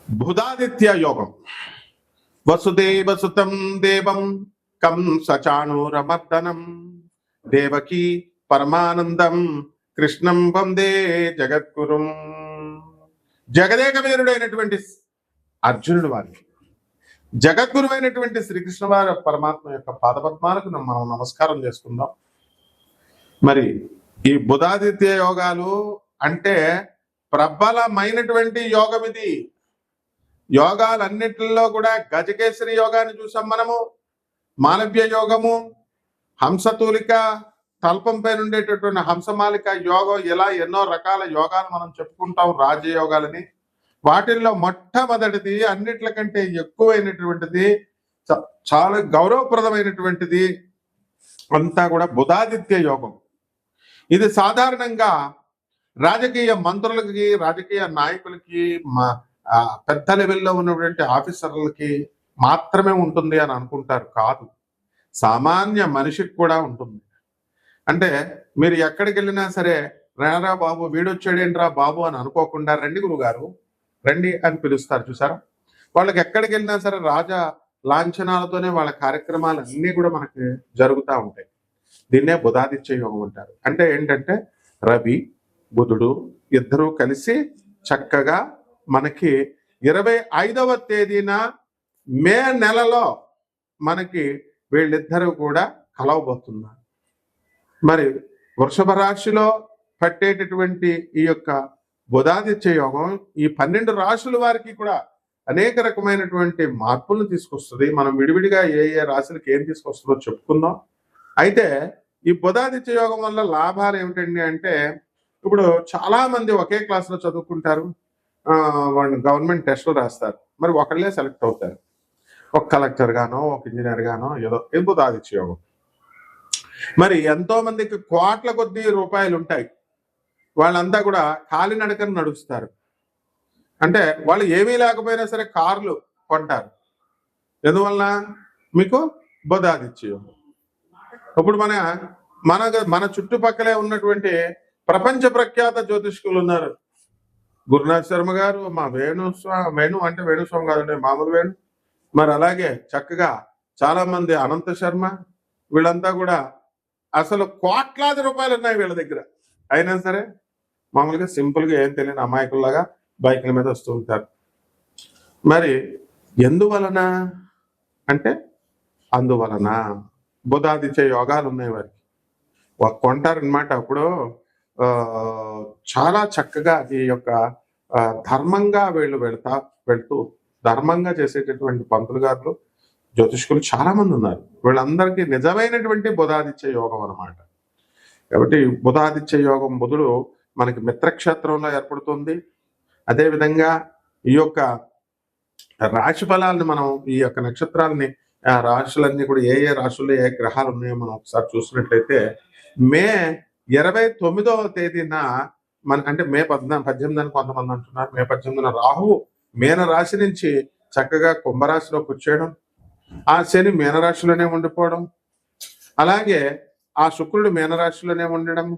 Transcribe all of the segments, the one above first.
బుధాదిత్య యోగం. వసుదేవసుతం దేవం కంసచాణూరమర్దనం దేవకీ పరమానందం కృష్ణం వందే జగద్గురుం. జగదేక వీరుడైనటువంటి అర్జునుడు వారికి జగద్గురువైనటువంటి శ్రీకృష్ణ వారి పరమాత్మ యొక్క పాదపద్మాలకు మనం నమస్కారం చేసుకుందాం. మరి ఈ బుధాదిత్య యోగాలు అంటే ప్రబలమైనటువంటి యోగం ఇది. యోగాలన్నిటిలో కూడా గజకేసరి యోగాన్ని చూసాం మనము, మాలవ్య యోగము, హంసతూలిక, తల్పం పైన ఉండేటటువంటి హంసమాలిక యోగం, ఇలా ఎన్నో రకాల యోగాలు మనం చెప్పుకుంటాం రాజయోగాలని. వాటిల్లో మొట్టమొదటిది, అన్నిట్లకంటే ఎక్కువైనటువంటిది, చాలా గౌరవప్రదమైనటువంటిది అంతా కూడా బుధాదిత్య యోగం. ఇది సాధారణంగా రాజకీయ మంత్రులకి, రాజకీయ నాయకులకి, పెద్ద లెవెల్లో ఉన్నటువంటి ఆఫీసర్లకి మాత్రమే ఉంటుంది అని అనుకుంటారు. కాదు, సామాన్య మనిషికి కూడా ఉంటుంది. అంటే మీరు ఎక్కడికి వెళ్ళినా సరే, రారా బాబు, వీడొచ్చాడేంట్రా బాబు అని అనుకోకుండా రండి గురుగారు రండి అని పిలుస్తారు. చూసారా, వాళ్ళకి ఎక్కడికి వెళ్ళినా సరే రాజా లాంఛనాలతోనే వాళ్ళ కార్యక్రమాలు అన్నీ కూడా మనకి జరుగుతూ ఉంటాయి. దీన్నే బుధాదిత్య యోగం అంటారు. అంటే ఏంటంటే రవి బుధుడు ఇద్దరూ కలిసి చక్కగా మనకి 25వ తేదీన మే నెలలో మనకి వీళ్ళిద్దరూ కూడా కలవబోతున్నారు. మరి వృషభ రాశిలో పట్టేటటువంటి ఈ యొక్క బుధాదిత్య యోగం ఈ 12 రాశుల వారికి కూడా అనేక రకమైనటువంటి మార్పులను తీసుకొస్తుంది. మనం విడివిడిగా ఏ ఏ రాశులకి ఏం తీసుకొస్తుందో చెప్పుకుందాం. అయితే ఈ బుధాదిత్య యోగం వల్ల లాభాలు ఏమిటండి అంటే, ఇప్పుడు చాలా మంది ఒకే క్లాస్లో చదువుకుంటారు, వాళ్ళు గవర్నమెంట్ టెస్టులు రాస్తారు, మరి ఒకళ్ళే సెలెక్ట్ అవుతారు. ఒక కలెక్టర్ గానో, ఒక ఇంజనీర్ గానో, ఏదో బుధాదిత్య యోగం. మరి ఎంతో మందికి కోట్ల కొద్ది రూపాయలు ఉంటాయి, వాళ్ళంతా కూడా కాలినడకన నడుస్తారు. అంటే వాళ్ళు ఏమీ లేకపోయినా సరే కార్లు కొంటారు. ఎందువల్ల? మీకు బుధాదిత్య యోగం. ఇప్పుడు మన చుట్టుపక్కలే ఉన్నటువంటి ప్రపంచ ప్రఖ్యాత జ్యోతిష్కులు ఉన్నారు. గురునాథ్ శర్మ గారు, మా వేణు అంటే వేణుస్వామి కాదండి, మామూలు వేణు. మరి అలాగే చక్కగా చాలా మంది, అనంత శర్మ, వీళ్ళంతా కూడా అసలు కోట్లాది రూపాయలు ఉన్నాయి వీళ్ళ దగ్గర. అయినా సరే మామూలుగా సింపుల్గా ఏం తెలియని అమాయకుల్లాగా బైకుల మీద వస్తూ ఉంటారు. మరి ఎందువలన అంటే, అందువలన బుధాదిత్య యోగాలు ఉన్నాయి వారికి. కొంటారనమాట. అప్పుడు చాలా చక్కగా ఈ యొక్క ధర్మంగా వీళ్ళు వెళ్తూ ధర్మంగా చేసేటటువంటి పంతులు గారు, జ్యోతిష్కులు చాలా మంది ఉన్నారు. వీళ్ళందరికీ నిజమైనటువంటి బుధాదిత్య యోగం అన్నమాట. కాబట్టి బుధాదిత్య యోగం, బుధుడు మనకి మిత్రక్షేత్రంలో ఏర్పడుతుంది. అదేవిధంగా ఈ యొక్క రాశి ఫలాలని మనం, ఈ యొక్క నక్షత్రాలని, రాశులన్నీ కూడా ఏ ఏ రాశుల్లో ఏ గ్రహాలు ఉన్నాయో మనం ఒకసారి చూసినట్లయితే, మే 29వ తేదీన అంటే మే 18 అని కొంతమంది అంటున్నారు, మే 18న రాహువు మీన రాశి నుంచి చక్కగా కుంభరాశిలోకి వచ్చేయడం, ఆ శని మీనరాశిలోనే ఉండిపోవడం, అలాగే ఆ శుక్రుడు మీనరాశిలోనే ఉండడం,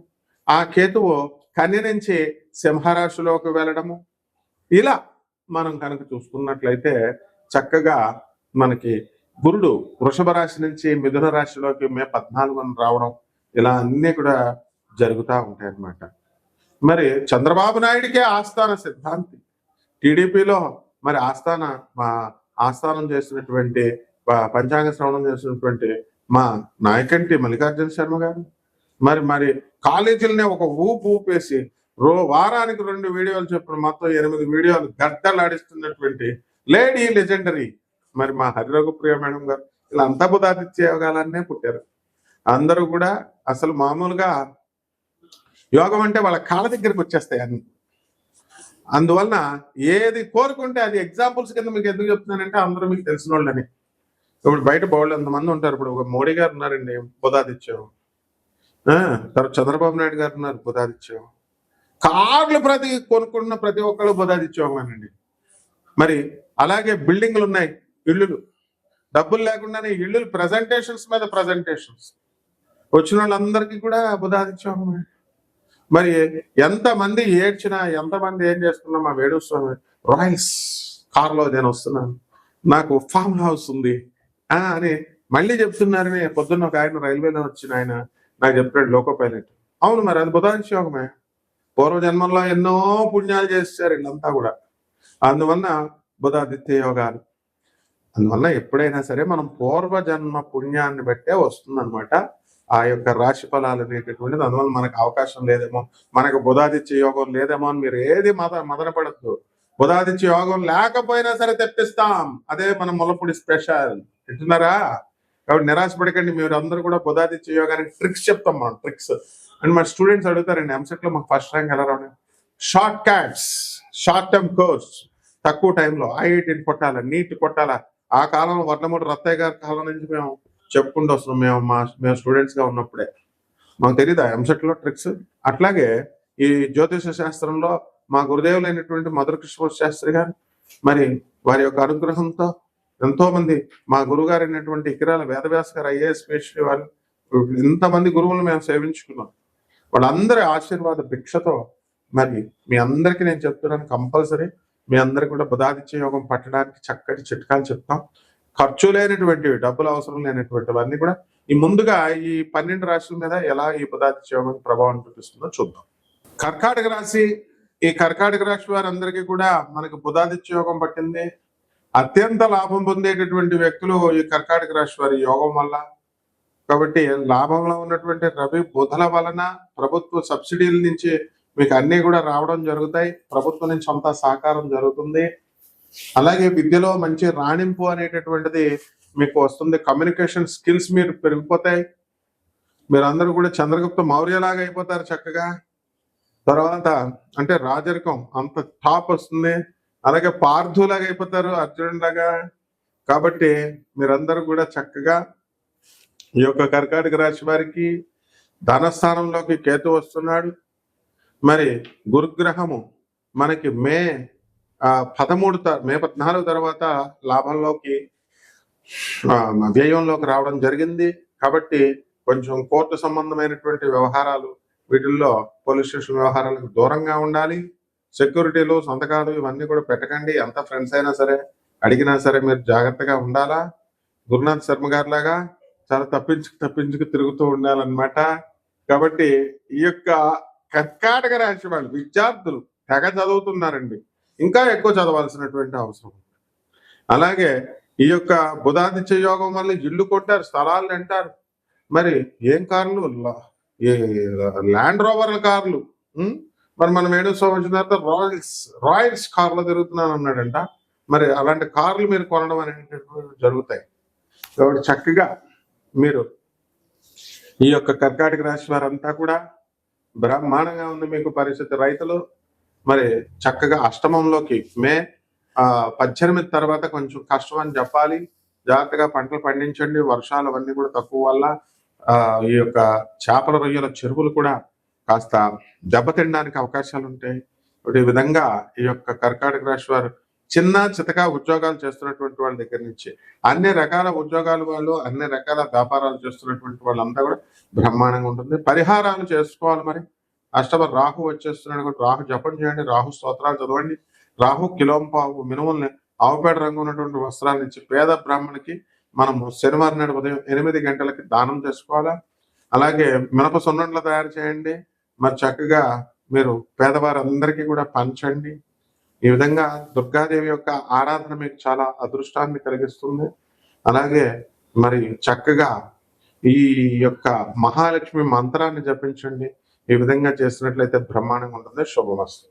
ఆ కేతువు కన్య నుంచి సింహరాశిలోకి వెళ్ళడము. ఇలా మనం కనుక చూసుకున్నట్లయితే చక్కగా మనకి గురుడు వృషభ రాశి నుంచి మిథున రాశిలోకి మే 14న రావడం, ఇలా అన్నీ కూడా జరుగుతూ ఉంటాయి అన్నమాట. మరి చంద్రబాబు నాయుడికే ఆస్థాన సిద్ధాంతి, టీడీపీలో మరి ఆస్థానం చేసినటువంటి, పంచాంగ శ్రవణం చేసినటువంటి మా నాయకంటి మల్లికార్జున శర్మ గారు, మరి కాలేజీలనే ఒక ఊపేసి వారానికి 2 వీడియోలు చెప్పిన మొత్తం 8 వీడియోలు గడ్డలాడిస్తున్నటువంటి లేడీ లెజెండరీ మరి మా హరిరఘుప్రియ మేడం గారు, ఇలా అంతా బుధాదిత్య యోగాలనే పుట్టారు. అందరూ కూడా అసలు మామూలుగా యోగం అంటే వాళ్ళ కాళ్ళ దగ్గరికి వచ్చేస్తాయి అన్ని. అందువలన ఏది కోరుకుంటే అది ఎగ్జాంపుల్స్ కింద మీకు ఎందుకు చెప్తున్నానంటే, అందరూ మీకు తెలిసిన వాళ్ళని. ఇప్పుడు బయట బోళ్ళు ఎంతమంది ఉంటారు. ఇప్పుడు ఒక మోడీ గారు ఉన్నారండి, బుధాదిత్యం. తర్వాత చంద్రబాబు నాయుడు గారు ఉన్నారు, బుధాదిత్యం. కార్లు కొనుక్కున్న ప్రతి ఒక్కళ్ళు బుధాదిత్యోగమేనండి. మరి అలాగే బిల్డింగ్లు ఉన్నాయి, ఇళ్ళు, డబ్బులు లేకుండానే ఇళ్ళు, ప్రజెంటేషన్స్ మీద ప్రజెంటేషన్స్, వచ్చిన వాళ్ళందరికీ కూడా బుధాదిత్యోగమే. మరి ఎంతమంది ఏడ్చినా, ఎంతమంది ఏం చేస్తున్నా, మా వేణుస్వామి రాయిస్ కారులో నేను వస్తున్నాను, నాకు ఫామ్ హౌస్ ఉంది అని మళ్ళీ చెప్తున్నారని పొద్దున్న ఒక ఆయన రైల్వేలో వచ్చిన ఆయన నాకు చెప్పాడు, లోకో పైలట్. అవును, మరి అది బుధాదిత్య యోగమే. పూర్వజన్మంలో ఎన్నో పుణ్యాలు చేశారు వీళ్ళంతా కూడా, అందువల్ల బుధాదిత్య యోగాలు. అందువల్ల ఎప్పుడైనా సరే మనం పూర్వజన్మ పుణ్యాన్ని బట్టే వస్తుందన్నమాట ఆ యొక్క రాశి ఫలాలు అనేటటువంటిది. అందువల్ల మనకు అవకాశం లేదేమో, మనకు బుధాదిత్య యోగం లేదేమో అని మీరు ఏది మదన పడద్దు. బుధాదిత్య యోగం లేకపోయినా సరే తెప్పిస్తాం, అదే మన ముల్లపూడి స్పెషల్. వింటున్నారా? కాబట్టి నిరాశపడకండి. మీరు అందరూ కూడా బుధాదిత్య యోగానికి ట్రిక్స్ చెప్తాం మనం, ట్రిక్స్. అండ్ మా స్టూడెంట్స్ అడుగుతారండి, ఎంసెట్ లో మాకు ఫస్ట్ ర్యాంక్ ఎలా రావడం? Short cuts, short term course, తక్కువ టైంలో ఐఐటీని కొట్టాలా, నీట్ కొట్టాలా. ఆ కాలంలో వర్లమూడి రత్తయ్య గారి కాలం నుంచి మేము చెప్పుకుంటూ వస్తున్నాం. మేము స్టూడెంట్స్ గా ఉన్నప్పుడే మాకు తెలియదు ఎంసెట్ లో ట్రిక్స్. అట్లాగే ఈ జ్యోతిష శాస్త్రంలో మా గురుదేవులైనటువంటి మధుర కృష్ణ శాస్త్రి గారు, మరి వారి యొక్క అనుగ్రహంతో ఎంతో మంది మా గురువు గారు అయినటువంటి ఇకిరాల వేదవ్యాస గారు ఐఏఎస్ PhD వాళ్ళు, ఇంతమంది గురువులు మేము సేవించుకున్నాం. వాళ్ళందరి ఆశీర్వాద భిక్షతో మరి మీ అందరికీ నేను చెప్తున్నాను, కంపల్సరీ మీ అందరికి కూడా బుధాదిత్య యోగం పట్టడానికి చక్కటి చిట్కాలు చెప్తాం. ఖర్చు లేనటువంటివి, డబ్బులు అవసరం లేనటువంటివన్నీ కూడా ఈ ముందుగా ఈ 12 రాశుల మీద ఎలా ఈ బుధాదిత్య యోగం ప్రభావం చూపిస్తుందో చూద్దాం. కర్కాటక రాశి, ఈ కర్కాటక రాశి వారందరికీ కూడా మనకు బుధాదిత్య యోగం పట్టింది. అత్యంత లాభం పొందేటటువంటి వ్యక్తులు ఈ కర్కాటక రాశి వారి యోగం వల్ల. కాబట్టి లాభంలో ఉన్నటువంటి రవి బుధల వలన ప్రభుత్వ సబ్సిడీల నుంచి మీకు అన్ని కూడా రావడం జరుగుతాయి. ప్రభుత్వం నుంచి అంతా సహకారం జరుగుతుంది. అలాగే విద్యలో మంచి రాణింపు అనేటటువంటిది మీకు వస్తుంది. కమ్యూనికేషన్ స్కిల్స్ మీరు పెరిగిపోతాయి. మీరందరూ కూడా చంద్రగుప్త మౌర్యలాగా అయిపోతారు చక్కగా. తర్వాత అంటే రాజరికం అంత టాప్ వస్తుంది. అలాగే పార్థులాగా అయిపోతారు, అర్జునుడి లాగా. కాబట్టి మీరందరూ కూడా చక్కగా ఈ యొక్క కర్కాటక రాశి వారికి ధనస్థానంలోకి కేతు వస్తున్నాడు. మరి గురుగ్రహము మనకి మే 14 తర్వాత లాభంలోకి వ్యయంలోకి రావడం జరిగింది. కాబట్టి కొంచెం కోర్టు సంబంధమైనటువంటి వ్యవహారాలు, వీటిల్లో పోలీస్ స్టేషన్ వ్యవహారాలకు దూరంగా ఉండాలి. సెక్యూరిటీలు, సంతకాలు ఇవన్నీ కూడా పెట్టకండి. ఎంత ఫ్రెండ్స్ అయినా సరే, అడిగినా సరే మీరు జాగ్రత్తగా ఉండాలా. గురునాథ్ శర్మ గారి లాగా చాలా తప్పించుకు తిరుగుతూ ఉండాలన్నమాట. కాబట్టి ఈ యొక్క కర్కాటక రాశి వాళ్ళు విద్యార్థులు తెగ చదువుతున్నారండి, ఇంకా ఎక్కువ చదవాల్సినటువంటి అవసరం. అలాగే ఈ యొక్క బుధాదిత్య యోగం వల్ల ఇల్లు కొట్టారు, స్థలాలు అంటారు. మరి ఏం కార్లు? ల్యాండ్ రోవర్ల కార్లు. మరి మనం 7 సంవత్సరం తర్వాత రాయల్స్ కార్లో తిరుగుతున్నాను అన్నాడంట. మరి అలాంటి కార్లు మీరు కొనడం అనేటటువంటి జరుగుతాయి. కాబట్టి చక్కగా మీరు ఈ యొక్క కర్కాటక రాశి వారంతా కూడా బ్రహ్మాండంగా ఉంది మీకు పరిస్థితి. రైతులు మరి చక్కగా అష్టమంలోకి మే 18 తర్వాత కొంచెం కష్టం అని చెప్పాలి. జాగ్రత్తగా పంటలు పండించండి. వర్షాలు అవన్నీ కూడా తక్కువ వల్ల ఈ యొక్క చేపల రొయ్యల చెరువులు కూడా కాస్త దెబ్బతినడానికి అవకాశాలు ఉంటాయి. ఈ విధంగా ఈ యొక్క కర్కాటక రాశి వారు చిన్న చితక ఉద్యోగాలు చేస్తున్నటువంటి వాళ్ళ దగ్గర నుంచి అన్ని రకాల ఉద్యోగాలు వాళ్ళు, అన్ని రకాల వ్యాపారాలు చేస్తున్నటువంటి వాళ్ళంతా కూడా బ్రహ్మాండంగా ఉంటుంది. పరిహారాలు చేసుకోవాలి. మరి అష్టమ రాహు వచ్చేస్తున్నాడు కూడా, రాహు జపం చేయండి, రాహు స్తోత్రాలు చదవండి. రాహు కిలోంపావు మినుముల్ని ఆవుపేట రంగు ఉన్నటువంటి వస్త్రాలు ఇచ్చి పేద బ్రాహ్మణికి మనము శనివారం నాడు ఉదయం 8 గంటలకి దానం చేసుకోవాలా. అలాగే మినప సున్నుండలు తయారు చేయండి. మరి చక్కగా మీరు పేదవారందరికీ కూడా పంచండి. ఈ విధంగా దుర్గాదేవి యొక్క ఆరాధన మీకు చాలా అదృష్టాన్ని కలిగిస్తుంది. అలాగే మరి చక్కగా ఈ యొక్క మహాలక్ష్మి మంత్రాన్ని జపించండి. ఈ విధంగా చేసినట్లయితే బ్రహ్మాండంగా ఉంటుంది. శుభమస్తు.